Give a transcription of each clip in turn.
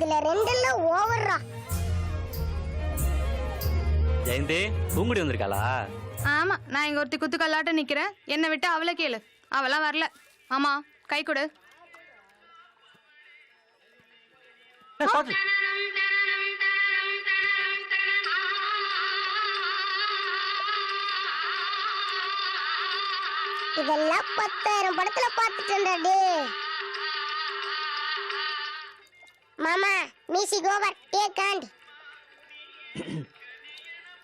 இதுல ரெண்டெல்லாம் ஓவர்ரா. ஜெயந்தி பூங்குடி வந்திருக்காளா? ஆமா, நான் இங்க ஒருத்தி குத்து கல்லாட்ட நிக்கிறேன். என்னை விட்டு அவளை கேளு. அவளாம் வரல. ஆமா, கை கொடு. இதெல்லாம் 10,000 படத்துல பாத்துட்டேன்டா. மாமா மியூசிக் ஓவர், டேக் ஹேண்ட்.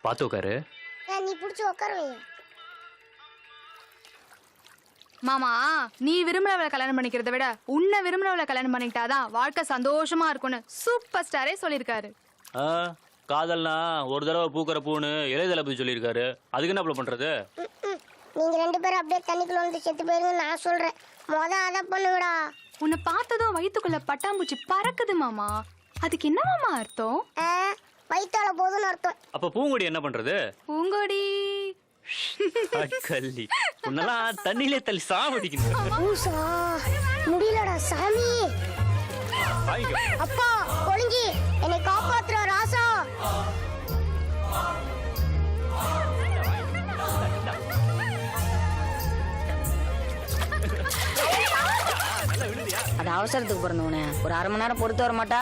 பாத்து உட்காரு. நீ புடிச்சு உட்காருவே. மாமா, நீ விரும்புறவளை கல்யாணம் பண்ணிக்கிறத விட உன்னை விரும்புறவளை கல்யாணம் பண்ணிக்கிட்டாதான் வாழ்க்கை சந்தோஷமா இருக்கும்னு சூப்பர் ஸ்டாரே சொல்லியிருக்காரு. காதல்னா ஒரு தடவை பூக்கிற பூன்னு இளையதளபதி சொல்லியிருக்காரு. அதுக்கு என்ன பண்றது? நீங்க 2 பேரும் அப்படியே தண்ணிக்குள்ள வந்து செத்து போயிருங்க. நான் சொல்றேன், அதை பண்ணுங்கடா. உன்னை பார்த்ததும் வயிற்றுக்குள்ள பட்டாம்பூச்சி பறக்குது மாமா. அதுக்கு என்ன மாமா அர்த்தம்? வயிற்றால போதும்னு அர்த்தம். அப்ப பூங்குடி என்ன பண்றது? பூங்கொடி கள்ளி உன்னெல்லாம் தண்ணியிலே தள்ளி சாவடிக்கணும். முடியலடா சாமி. அப்பா ஒளிஞ்சி என்னை காப்பாத்துற ராசா. அது அவசரத்துக்கு பிறந்தவனே, ஒரு 1/2 மணி நேரம் பொறுத்து வர மாட்டா?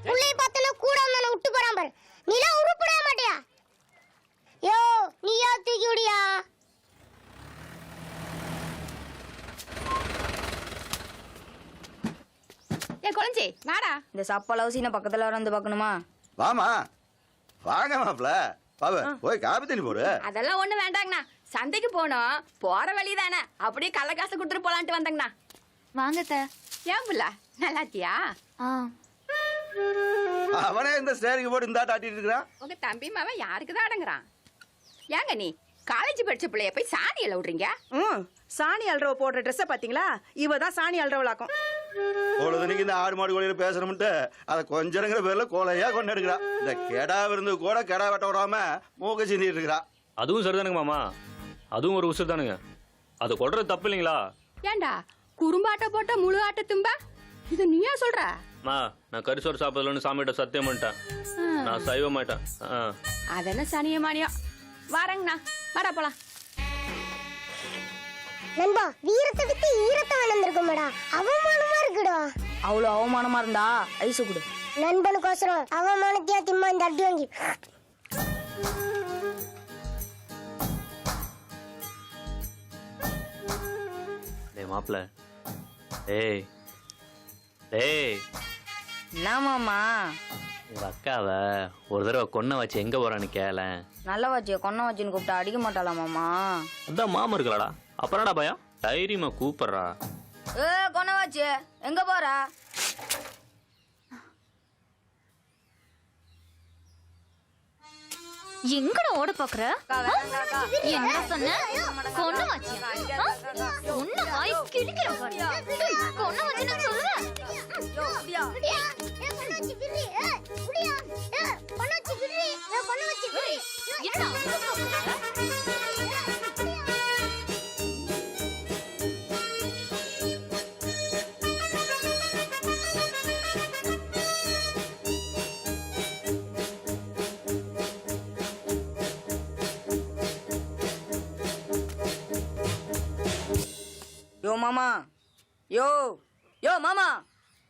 புள்ளைய பார்த்தல கூட வந்தன விட்டு போறான் பாரு. நீலா உருப்பட மாட்டியா? யோ நீயா தூக்கி விடியா? ஏ கொளஞ்சி வாடா. இந்த சப்பளவு சீன பக்கத்துல வந்து பார்க்கணுமா? வாமா வாங்க மாப்ள. பாவ போய் காபி தண்ணி போடு. அதெல்லாம் ஒண்ணு வேண்டாங்கண்ணா. சந்தைக்கு போனோம், போற வழி தானே, அப்படியே கள்ள காசு கொடுத்துட்டு போலான்ட்டு வந்தங்கண்ணா. வாங்கத்த. ஏன் புள்ள நல்லாத்தியா? அவனே இந்த ஸ்டேரிங் போட்டு இந்த ஆட்டிட்டு இருக்கிறான். உங்க தம்பி மாவன் யாருக்குதான் அடங்குறான்? ஏங்க நீ காலேஜ் படிச்ச பிள்ளைய போய் சாணி அள்ள விடுறீங்க? சாணி அல்றவ போடுற ட்ரெஸ்ஸ பாத்தீங்களா? இவதான் சாணி அல்றவளாக்கும். பொழுதுனிக்கு இந்த ஆடு மாடு கோழியில பேசணும்ட்டு அதை கொஞ்சங்கிற பேர்ல கோலையா கொண்டு எடுக்கிறா. இந்த கெடா விருந்து கூட கெடா வெட்ட விடாம மூக்க சீண்டிட்டு இருக்கிறா. அதுவும் சரிதானுங்க மாமா, அதுவும் ஒரு உசுறு தானுங்க. அதை கொள்றது தப்பு இல்லைங்களா? ஏண்டா குறும்பாட்ட போட்ட முழு ஆட்ட தும்பா? இது நீயா சொல்ற? நான் கரிசோறு சாப்பிடலன்னு சாமிகிட்ட சத்தியம் பண்ணிட்டேன். நான் சைவ மாட்டேன். அதெல்லாம் சனிய மானியம். வரங்கண்ணா, வர போலாம். நண்பா, வீரத்துக்கு ஈரத்தை வளர்ந்துருக்குமாடா. அவமானமா இருக்குடா. அவ்வளவு அவமானமா இருந்தா ஐசு கொடு. நண்பனுக்கோசரம் அவமானத்தையா திம்மா இந்த அடி வாங்கி. மாப்பிள்ள ஏய் ஏய், என்ன மாமா? உங்க அக்காவை ஒரு தடவை கொன்ன வச்சு எங்க போறான்னு கேள. நல்ல வச்சிய கொன்ன வச்சுன்னு கூப்பிட்டா அடிக்க மாட்டாளா மாமா? அதான் மாமா இருக்கலாடா, அப்புறம்டா பயம். தைரியமா கூப்பிடுறா. கொன்ன வச்சு எங்க போறா? எங்கட ஓட பாக்குற? என்ன சொன்ன? கொன்ன வச்சியா? ஒண்ணு வாய் கிழிக்கிற பாரு. கொன்ன வச்சு நான் சொல்லுவேன். யோ மாமா, யோ யோ மாமா,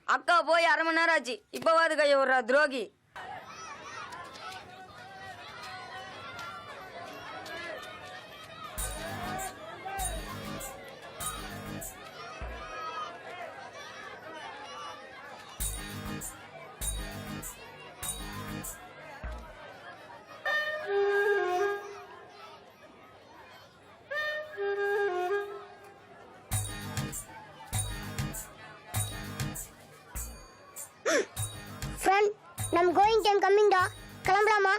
அக்கா போய் 1/2 மணி நேரம் ஆச்சு. இப்பவாது கைய விடுறா துரோகி. I'm going to coming da. கிளம்பலாமா?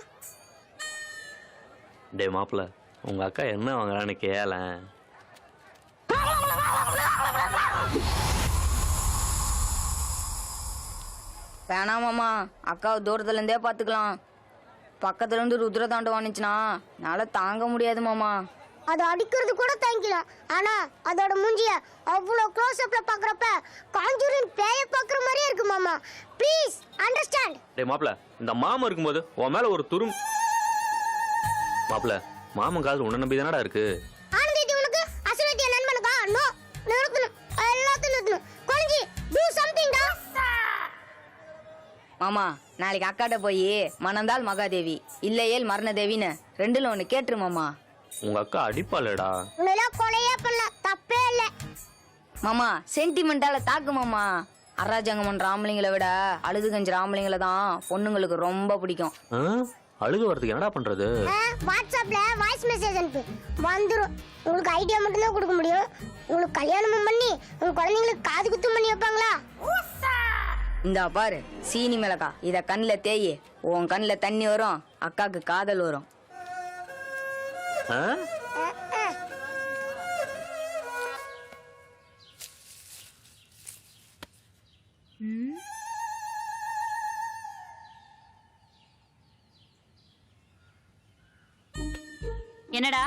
டே மாப்பிள்ள, உங்க அக்கா என்ன வாங்குறான்னு கேள. வேணாம் மாமா, அக்காவை தூரத்துல இருந்தே பாத்துக்கலாம். பக்கத்துல இருந்து ருத்ர தாண்டவம் வந்துச்சுன்னா என்னால தாங்க முடியாது மாமா. அது அடிக்கிறது கூட தாங்கிக்கல. ஆனா அதோட மூஞ்சிய அவ்வளோ க்ளோஸ் அப்ல பாக்குறப்ப காஞ்சூரின் பேய பாக்குற மாதிரியே இருக்கு மாமா. Please understand. டேய் மாப்ள, இந்த மாமன் இருக்கும்போது உன் மேல ஒரு துரும். மாப்ள, மாமன் காதல் உன்னை நம்பி தானடா இருக்கு. ஆனந்தி உனக்கு அசலத்திய நண்பனுக்கா? நோ, நிறுத்தணும், எல்லாத்தையும் நிறுத்தணும். கொஞ்சி டூ சம்திங் டா. மாமா நாளைக்கு அக்காட்ட போய் மணந்தால் மகாதேவி இல்லையேல் மரணதேவின்னு ரெண்டுல ஒண்ணு கேட்டுரு மாமா. உங்க அக்கா அடிப்பாளடா. உன்னெல்லாம் கொலையே பண்ணல, தப்பே இல்ல. மாமா சென்டிமெண்டால தாக்கு மாமா. அராஜகம் பண்ற ஆம்பளைங்களை விட அழுது கஞ்சுற ஆம்பளைங்களை தான் பொண்ணுங்களுக்கு ரொம்ப பிடிக்கும். அழுக வரதுக்கு என்னடா பண்றது? வாட்ஸ்அப்ல வாய்ஸ் மெசேஜ் அனுப்பு, வந்துரும். உங்களுக்கு ஐடியா மட்டும் தான் கொடுக்க முடியும். உங்களுக்கு கல்யாணமும் பண்ணி உங்க குழந்தைங்களுக்கு காது குத்தும் பண்ணி வைப்பாங்களா? இந்தா பாரு சீனி மிளகா, இத கண்ணுல தேயி, உன் கண்ணுல தண்ணி வரும், அக்காக்கு காதல் வரும். என்னடா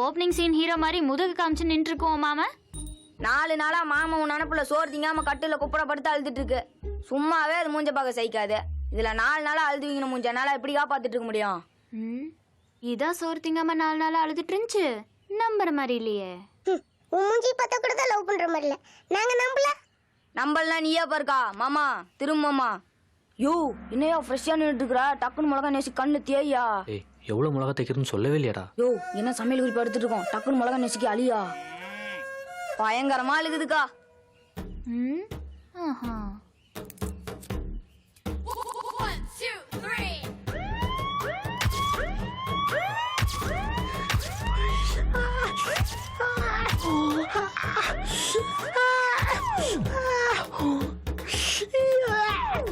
ஓப்பனிங் சீன் ஹீரோ மாதிரி முதுகு காமிச்சு நின்று இருக்கோம் மாமா. 4 நாளா மாமா உன் நினப்புல சோறு திங்காம கட்டுல குப்புறப்படுத்து அழுதுட்டு இருக்கு. சும்மாவே அது மூஞ்ச பார்க்க சகிக்காது. இதுல 4 நாளா அழுதுவீங்க மூஞ்ச, நாளா எப்படி காப்பாத்திட்டு இருக்க முடியும்? இதான் சோறு திங்காம 4 நாளா அழுதுட்டு இருந்துச்சு. நம்புற மாதிரி இல்லையே. உன் மூஞ்சி பார்த்தா கூட தான் லவ் பண்ற மாதிரி இல்ல. நாங்க நம்பல. நம்பலாம் நீயா பாருக்கா மாமா. திரும்ப மாமா. யோ என்னையா ஃப்ரெஷ்ஷா நின்றுட்டு இருக்கிறா? டக்குன்னு மிளகா நேசி கண்ணு தேயா. ஏய், எவ்வளவு மிளகா தைக்கிறதுன்னு சொல்லவே இல்லையாடா. யோ என்ன சமையல் குறிப்பு எடுத்துட்டு இருக்கோம், டக்குன்னு மிளகா நெசிக்கி அழியா. பயங்கரமா அழுகுதுக்கா.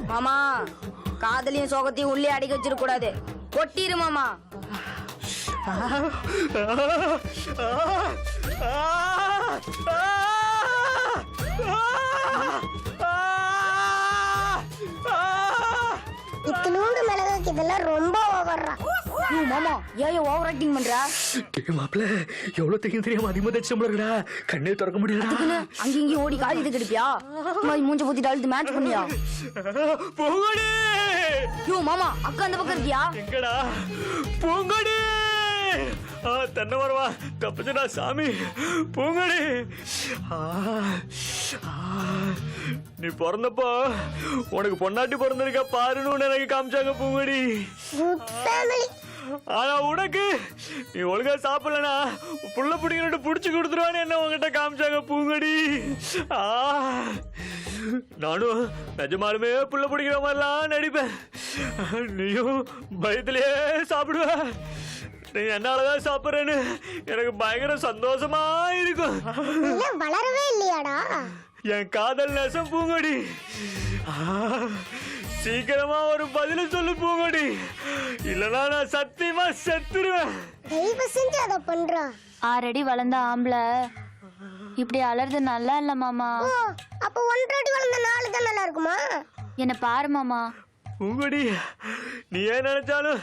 மாமா காதலையும் சோகத்தையும் உள்ளே அடிக்க வச்சிட கூடாது, கொட்டிரு மாமா. இத்தனோண்டு மிளகாக்கு இதெல்லாம் ரொம்ப ஓவர்ரா. மாமா ஏன் ஓவர் ஆக்டிங் பண்ற? மாப்பிள்ள எவ்வளவு தெரியும் தெரியாம அதிகமா தைச்சோம்லடா, கண்ணே திறக்க முடியலடா. அங்கேயும் ஓடி காலி கடிப்பியா? மூஞ்ச ஊத்திட்டு அழுது மேட்ச் பண்ணியா? பூங்கொடி! யோ மாமா அக்கா அந்த பக்கம் இருக்கியா? எங்கடா பூங்கொடி? தென்னை வரவா தப்பிச்சுடா சாமி. பூங்கொடி, நீ பிறந்தப்போ உனக்கு பொண்டாட்டி பிறந்திருக்க பாருன்னு எனக்கு காமிச்சாங்க பூங்கொடி. ஆனா உனக்கு நீ ஒழுங்கா சாப்பிடலனா புள்ள பிடிக்கிட்டு புடிச்சு கொடுத்துருவான்னு என்ன உங்ககிட்ட காமிச்சாங்க பூங்கொடி. நானும் நிஜமாலுமே புள்ள பிடிக்கிற மாதிரிலாம் நடிப்பேன். நீயும் பயத்திலேயே சாப்பிடுவ. நீ என்னாலதான் சாப்பிடுறேன்னு எனக்கு பயங்கர சந்தோஷமா இருக்கும். வளரவே இல்லையாடா என் காதல் நெசம் பூங்கொடி. சீக்கிரமா ஒரு பதில சொல்லு பூங்கொடி, இல்லனா நான் சத்தியமா செத்துருவேன். தயவு செஞ்சு அத பண்றா. 6 அடி வளர்ந்த ஆம்பளை இப்படி அலறது நல்லா இல்ல மாமா. அப்ப 1.5 அடி வளர்ந்த 4 தான் நல்லா இருக்குமா? என்ன பாரு மாமா. பூங்கொடி, நீ ஏன் நினைச்சாலும்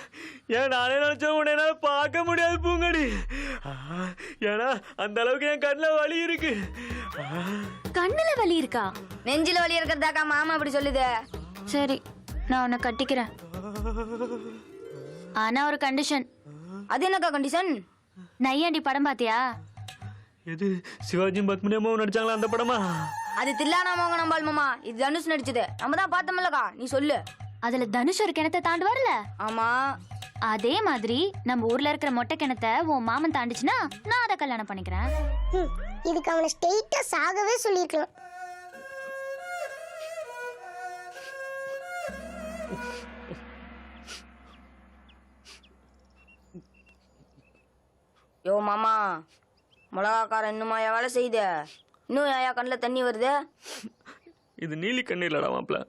ஏன் நானே நினைச்சாலும் உன்னை என்னால பார்க்க முடியாது பூங்கொடி. ஏன்னா அந்த அளவுக்கு என் கண்ணுல வலி இருக்கு. கண்ணுல வலி இருக்கா? நெஞ்சில வலி இருக்கிறதாக்கா மாமா அப்படி சொல்லுது. சரி நான் உன்னை கட்டிக்கிறேன். ஆனா ஒரு கண்டிஷன். அது என்னக்கா கண்டிஷன்? நையாண்டி படம் பாத்தியா? எது சிவாஜி பத்மினியம்மாவும் நடிச்சாங்களா அந்த படமா? அது தில்லானா மோகன் நம்பாள் மாமா. இது தனுஷ் நடிச்சது, நம்ம தான் பார்த்தோம்லக்கா. நீ சொல்லு. அதுல தனுஷ் ஒரு கிணத்தை தாண்டுவார்ல? ஆமா. அதே மாதிரி நம்ம ஊர்ல இருக்கிற மொட்டை கிணத்தை உன் மாமன் தாண்டிச்சுன்னா நான் அதை கல்யாணம் பண்ணிக்கிறேன். இதுக்கு அவனை ஸ்ட்ரெயிட்டா சாகவே சொல்லிருக்கலாம். யோ மாமா, மிளகாக்காரன் இன்னுமா வேலை செய்யுத? இன்னும் ஏன் கண்ணில் தண்ணி வருது? இது நீலி கண்ணீர் இல்லடா மாப்பிள்ள,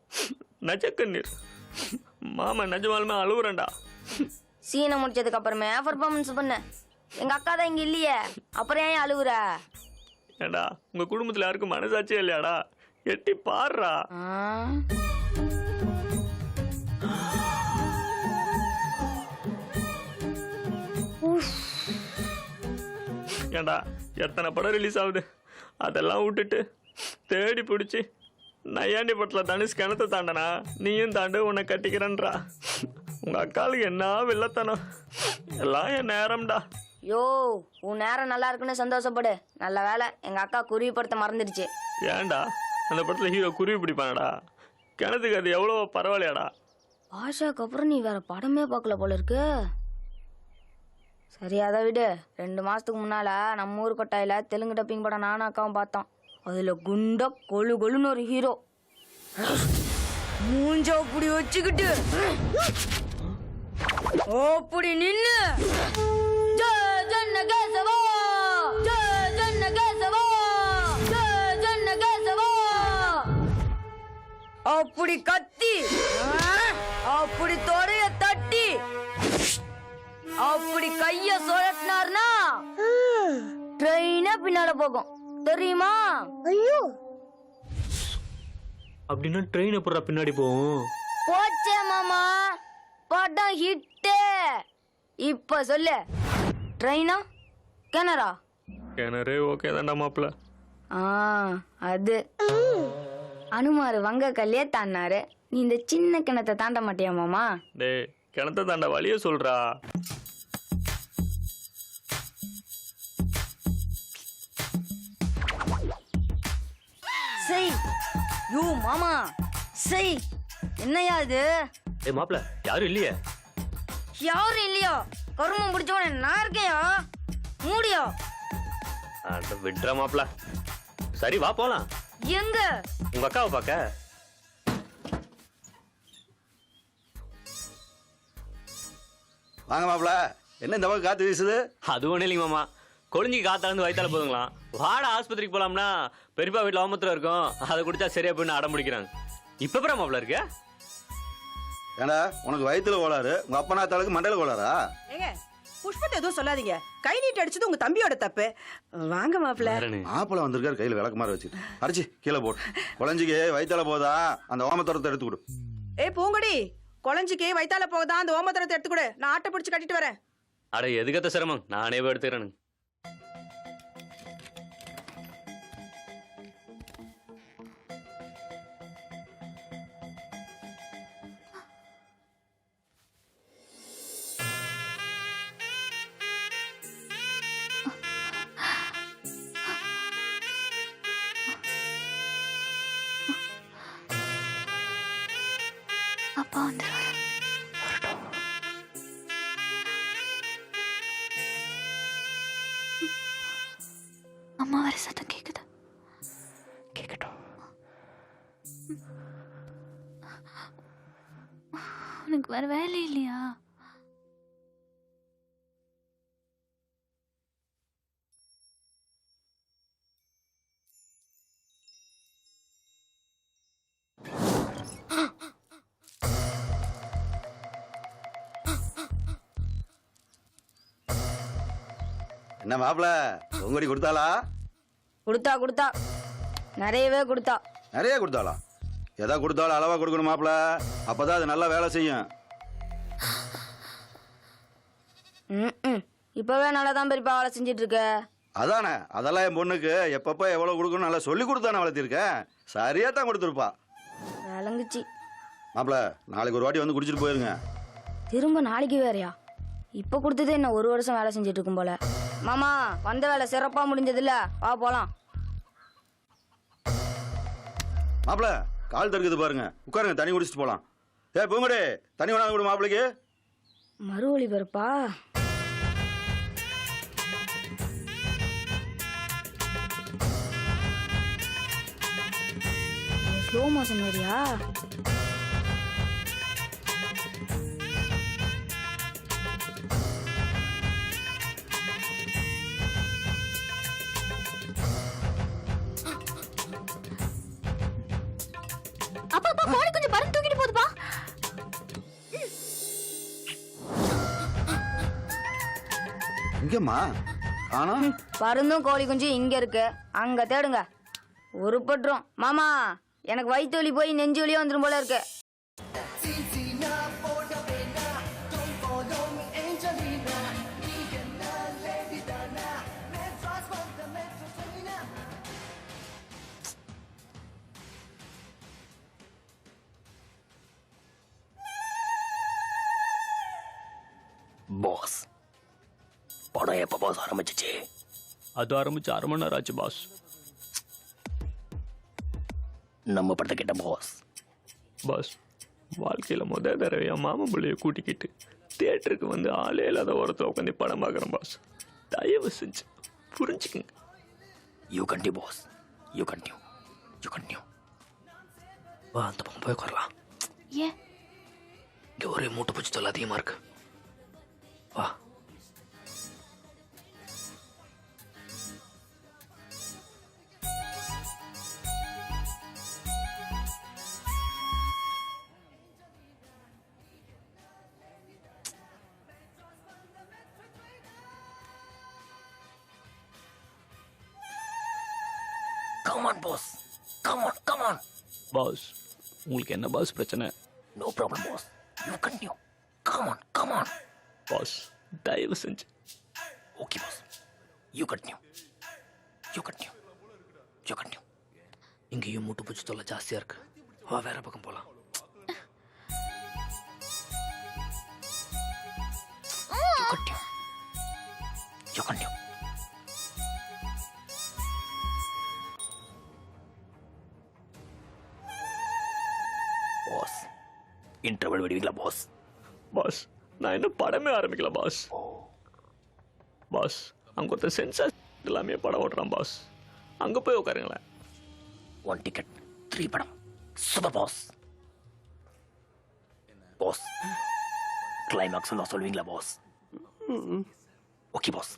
நஜ கண்ணீர். மாமா நிஜமாலுமே அழுவுறேன்டா. சீனை முடிச்சதுக்கு அப்புறமே பர்ஃபார்மன்ஸ் பண்ண. எங்க அக்கா தான் இங்க இல்லையே, அப்புறம் ஏன் அழுவுற? ஏண்டா உங்க குடும்பத்துல யாருக்கும் மனசாட்சியே இல்லையாடா? எட்டி பாடுறா. என்னடா எத்தனை படம் ரிலீஸ் ஆகுது அதெல்லாம் விட்டுட்டு தேடி பிடிச்சி நையாண்டி பட்டில் தனுஷ் கிணத்தை தாண்டனா நீயும் தாண்டு உன்னை கட்டிக்கிறேன்றா. உங்க அக்காளுக்கு என்ன வில்லத்தனம், எல்லாம் என் நேரம்டா. யோ உன் நேரம் நல்லா இருக்குன்னு சந்தோஷப்படு. நல்ல வேலை எங்க அக்கா குருவி படத்தை மறந்துடுச்சு. ஏன்டா அந்த படத்தில் ஹீரோ குருவி பிடிப்பானடா, கிணத்துக்கு அது எவ்வளோ பரவாயில்லையாடா. பாஷாக்கு அப்புறம் நீ வேற படமே பார்க்கல போல இருக்கு. சரி அதை விடு. 2 மாசத்துக்கு முன்னால நம்ம ஊர் கொட்டாயில தெலுங்கு டப்பிங் படம் நானும் அக்காவும் பார்த்தோம். அதுல குண்டா கொழு கொழுன்னு ஒரு ஹீரோ மூஞ்ச அப்படி வச்சுக்கிட்டு அப்படி நின்னு ஜெய் ஜன்ன கேசவா, ஜெய் ஜன்ன கேசவா, ஜெய் ஜன்ன கேசவா அப்படி கத்தி அப்படி தொடைய தட்டி அப்படி கைய சுழட்டினார்னா ட்ரெயினா பின்னால போகும் தெரியுமா? ஐயோ அப்படின்னா ட்ரெயின் எப்படா பின்னாடி போகும்? போச்சே மாமா, படம் ஹிட்டு. இப்ப சொல்லு, ட்ரெயினா கிணறா? கிணறே ஓகே தான்டா மாப்பிள்ள. அது அனுமாரு வங்க கல்லே தாண்டாரு. நீ இந்த சின்ன கிணத்தை தாண்ட மாட்டியா மாமா? டேய் கிணத்தை தாண்டா வழிய சொல்றா. செய் யூ மாமா செய். என்னையா இது? ஏய் மாப்பிள்ள யாரும் இல்லையே. யாரும் இல்லையோ? கருமம் பிடிச்சவன நான் இருக்கேயா? மூடியா? அட விட்றா மாப்பிள்ள. சரி வா போலாம். எங்க? உங்க அக்காவை பார்க்க. வாங்க மாப்பிள, என்ன இந்த பக்கம் காத்து வீசுது? அது ஒன்றும் இல்லைங்க மாமா, கொழிஞ்சிக்கு காத்தாலேருந்து வயிற்றால போதுங்களாம். வாட ஆஸ்பத்திரிக்கு போலாம்னா பெரியப்பா வீட்டில் அவமத்தில் இருக்கும், அதை குடிச்சா சரியா போயின்னு அடம் பிடிக்கிறாங்க. இப்போ அப்புறம் மாப்பிள்ள இருக்க. ஏண்டா உனக்கு வயிற்றுல கோளாறு, உங்க அப்பனா தாளுக்கு மண்டையில கோளாரா? ஏங்க புஷ்பத்தை எதுவும் சொல்லாதீங்க. கை நீட்டு அடிச்சது உங்க தம்பியோட தப்பு. வாங்க மாப்பிள்ள. மாப்பிள வந்திருக்காரு கையில விளக்கு மாதிரி வச்சு அடிச்சு கீழே போட்டு. குழஞ்சிக்கு வயிற்றால போதா அந்த ஓமத்தரத்தை எடுத்து கொடு. ஏய் பூங்கொடி, குழஞ்சிக்கு வயித்தால போகுதா அந்த ஓமத்தரத்தை எடுத்து கொடு. நான் ஆட்டை பிடிச்சு கட்டிட்டு வரேன். அட எதுக்கத்த சிரமம், நானே போய் எடுத்துக்கிறேன். அப்பா வந்துருவாரு. அம்மா வர சத்தம் கேக்குது. கேட்கட்டும். உனக்கு வேற வேலை இல்லையா? என்ன மாப்பிள உங்கடி கொடுத்தாளா? கொடுத்தா நிறையவே கொடுத்தா. நிறைய கொடுத்தாளா? எதா கொடுத்தாலும் அளவா கொடுக்கணும் மாப்பிள, அப்பதான் அது நல்லா வேலை செய்யும். இப்பவே நல்லா தான் பெரியப்பா வேலை செஞ்சிட்டு இருக்க. அதானே, அதெல்லாம் என் பொண்ணுக்கு எப்பப்ப எவ்வளவு கொடுக்கணும் நல்லா சொல்லி கொடுத்தானே வளர்த்திருக்கேன். சரியா தான் கொடுத்துருப்பா. விளங்குச்சு. மாப்பிள நாளைக்கு ஒரு வாட்டி வந்து குடிச்சிட்டு போயிருங்க. திரும்ப நாளைக்கு வேறையா? இப்ப கொடுத்ததே என்ன 1 வருஷம் வேலை செஞ்சுட்டு இருக்கும் போல. மாமா வந்த வேலை சிறப்பா முடிஞ்சதுல, வா போலாம். மாப்பிள கால் தருக்குது பாருங்க, உட்காருங்க தண்ணி குடிச்சிட்டு போலாம். ஏ பூங்கடே தண்ணி வேணாலும் கொடு மாப்பிளைக்கு. மறு ஒளிபரப்பா? ஸ்லோ மோஷன் வரியா? அப்பா அப்பா கோழி கொஞ்சம் பறந்து தூக்கிட்டு போகுதுப்பா. இங்கம்மா ஆனா பருந்தும் கோழி குஞ்சு இங்க இருக்கு, அங்க தேடுங்க. உருப்பட்டுரும். மாமா எனக்கு வயிற்று வலி போய் நெஞ்சு வலியும் வந்துடும் போல இருக்கு. பாஸ் படம் எப்போ பாஸ் ஆரம்பிச்சிச்சு? அது ஆரம்பிச்சு 1/2 மணி நேரம் ஆச்சு பாஸ். நம்ம படத்தை கேட்ட பாஸ். பாஸ் வாழ்க்கையில் தடவை என் மாமன் பிள்ளைய கூட்டிக்கிட்டு தியேட்டருக்கு வந்து ஆளே இல்லாத ஓரத்தில் உட்காந்து படம் பார்க்குறேன் பாஸ். தயவு செஞ்சு புரிஞ்சுக்குங்க. You continue boss, you continue, you continue. வா அந்த பக்கம் போய் உட்காரலாம். ஏன் இங்கே ஒரே மூட்டை பூச்சி தொல்லை அதிகமாக இருக்கு. வா. Come on, boss. Come on, come on. Boss உங்களுக்கு என்ன பாஸ் பிரச்சனை? No problem, boss. You continue. Come on, come on. Boss தயவு செஞ்சு. Okay, boss. You continue. You continue. You continue. இங்கேயும் மூட்டு பூச்சி தொல்லை ஜாஸ்தியாக இருக்கு. வா வேற பக்கம் போகலாம். You continue. You continue. Boss interval விடுவீங்களா பாஸ்? பாஸ் நான் இன்னும் படமே ஆரம்பிக்கல பாஸ். பாஸ் அங்கே ஒருத்தர் சென்சார் எல்லாமே படம் ஓட்டுறான் பாஸ். அங்கே போய் உட்காருங்களேன். 1 ticket 3 படம். Super pass. பாஸ் கிளைமாக்ஸ் நான் சொல்வீங்களா boss? Okay boss.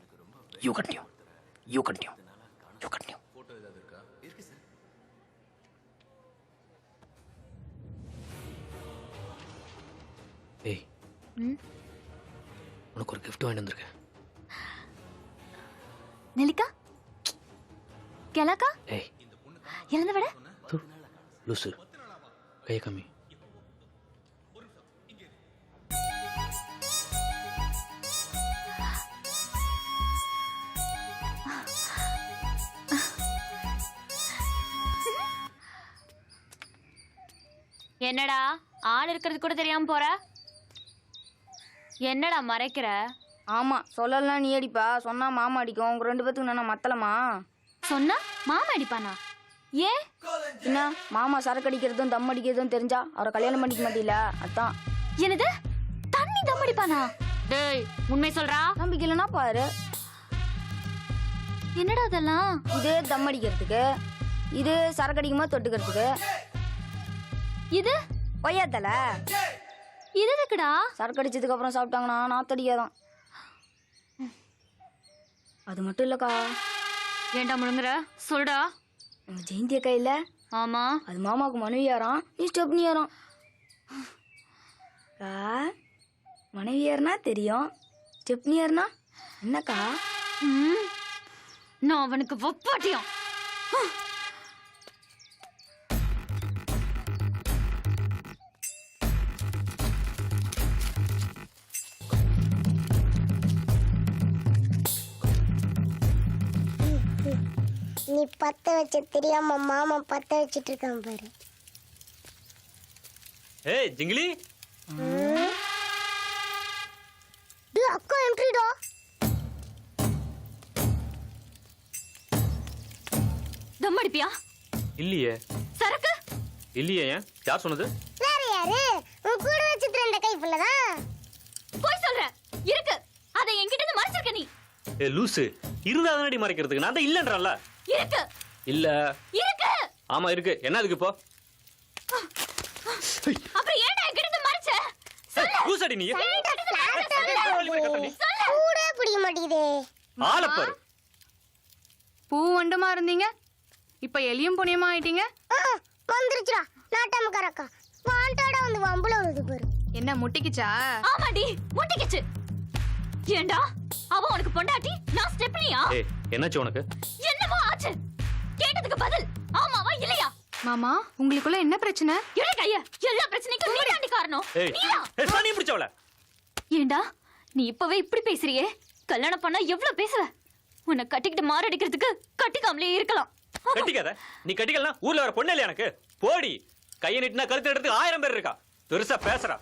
You continue, you continue, you continue. ஏய் உனக்கு ஒரு கிஃப்ட் வாங்கிட்டு வந்திருக்கேன். நெல்லிக்கா கிழக்கா ஏய் இறந்த விட லூசு கையை கம்மி. என்னடா ஆள் இருக்கிறது கூட தெரியாம போற? என்னடா மறைக்கிற? ஆமா சொல்லலாம் நீ அடிப்பா, சொன்னா மாமா அடிக்கும். உங்க 2 பேத்துக்கு நான் மத்தலமா? சொன்னா மாமா அடிப்பானா? ஏன் என்ன மாமா சரக்கு அடிக்கிறதும் தம் அடிக்கிறதும் தெரிஞ்சா அவரை கல்யாணம் பண்ணிக்க மாட்டீல, அதான். என்னது தண்ணி தம் அடிப்பானா? டேய் உண்மை சொல்றா. நம்பிக்கை இல்லைன்னா பாரு. என்னடா அதெல்லாம்? இது தம் அடிக்கிறதுக்கு, இது சரக்கு அடிக்கும்போது தொட்டுக்கிறதுக்கு. இது கொய்யாத்தல இது எதுக்குடா? சரக்கு அடிச்சதுக்கு அப்புறம் சாப்பிட்டாங்கன்னா நாத்தடிக்காதான். அது மட்டும் இல்லக்கா, ஏன்டா முழுங்குற? சொல்டா. நம்ம ஜெயந்தி அக்கா இல்ல, ஆமா அது மாமாவுக்கு மனைவியாராம், நீ ஸ்டெப்னியாராம். மனைவியார்னா தெரியும், ஸ்டெப்னியார்னா என்னக்கா? நான் அவனுக்கு ஒப்பாட்டியும். நீ பத்த வச்ச தெரியாம மாமா பத்த வச்சிட்டு இருக்கான் பாரு. ஏய் ஜிங்கிலி. டேய் அக்கா என்ட்ரிடா. தம் அடிப்பியா? இல்லையே. சரக்கு இல்லையே. ஏன் யார் சொன்னது? வேற யாரு? உன் கூட வச்சிட்டு இருந்த கைப்புல தான். போய் சொல்ற. இருக்கு. அதை என்கிட்ட இருந்து மறைச்சிருக்க நீ. ஏ லூசு, இருந்தா தானடி மறைக்கிறதுக்கு. நான் தான் இல்லன்றல்ல. இருக்கு. இல்ல. இருக்கு. ஆமா இருக்கு. என்ன அதுக்கு இப்போ? அப்புறம் ஏன்டா என்கிட்ட இருந்து மறைச்ச? சொல்லு. லூசடி நீ. கூட பிடிக்க மாட்டேங்குதே. ஆளப்பாரு. பூ வண்டுமா இருந்தீங்க, இப்ப எலியும் புனியமா ஆயிட்டீங்க. வந்துருச்சுடா நாட்டாமக்காரக்கா. வாண்டாடா வந்து வம்புல வருது பாரு. என்ன முட்டிக்கிச்சா? ஆமாடி முட்டிக்கிச்சு. ஏண்டா அவ உனக்கு பொண்டாட்டி, நான் ஸ்டெப்னியா? ஏய் என்னாச்சு உனக்கு? என்னமோ ஆச்சு. கேட்டதுக்கு பதில் ஆமாவா இல்லையா? மாமா உங்களுக்குள்ள என்ன பிரச்சனை? எட கைய. எல்லா பிரச்சனைக்கும் நீ தாண்டி காரணம். ஏய் நீயா? ஏய் சாணி பிடிச்சவள. ஏண்டா நீ இப்பவே இப்படி பேசுறியே, கல்யாணம் பண்ணா எவ்வளவு பேசுவ? உன்னை கட்டிக்கிட்டு மாரடிக்கிறதுக்கு கட்டிக்காமலே இருக்கலாம். கட்டிக்காத. நீ கட்டிக்கலாம். ஊர்ல வர பொண்ணு இல்ல எனக்கு. போடி. கையை நீட்டினா கழுத்து எடுத்து 1000 பேர் இருக்கா. பெருசா பேசுறா.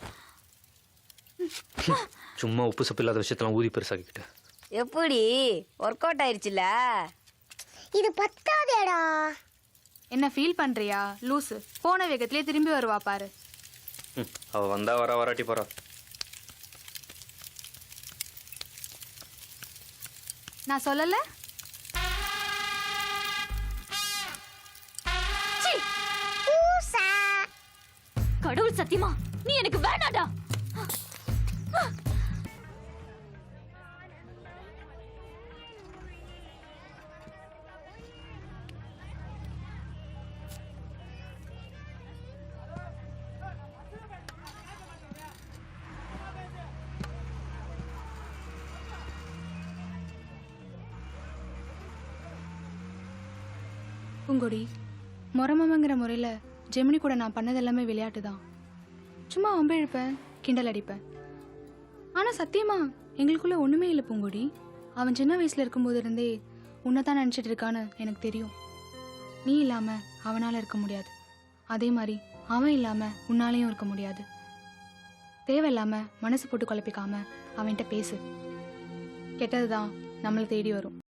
சும்மா உப்பு சப்பு இல்லாத விஷயத்தெல்லாம் ஊதி பெருசாக்கிக்கிட்டு. எப்படி ஒர்க் அவுட் ஆயிருச்சுல? இது பத்தாதேடா. என்ன ஃபீல் பண்றியா லூசு? போன வேகத்திலே திரும்பி வருவா பாரு. அவ வந்தா வராட்டி போறா. நான் சொல்லல? ஊசா. கடவுள் சத்தியமா நீ எனக்கு வேணாடா. பூங்கொடி, முறமாமங்கிற முறையில் ஜெமினி கூட நான் பண்ணது எல்லாமே விளையாட்டு தான். சும்மா அம்பு இழுப்பேன், கிண்டல் அடிப்பேன். ஆனால் சத்தியமா எங்களுக்குள்ள ஒன்றுமே இல்லை பூங்கொடி. அவன் சின்ன வயசில் இருக்கும்போது இருந்தே உன்னை தான் நினச்சிட்டு இருக்கான்னு எனக்கு தெரியும். நீ இல்லாமல் அவனால் இருக்க முடியாது. அதே மாதிரி அவன் இல்லாமல் உன்னாலையும் இருக்க முடியாது. தேவையில்லாமல் மனசு போட்டு குழப்பிக்காம அவன்கிட்ட பேசு. கெட்டது தான் நம்மளை தேடி வரும்.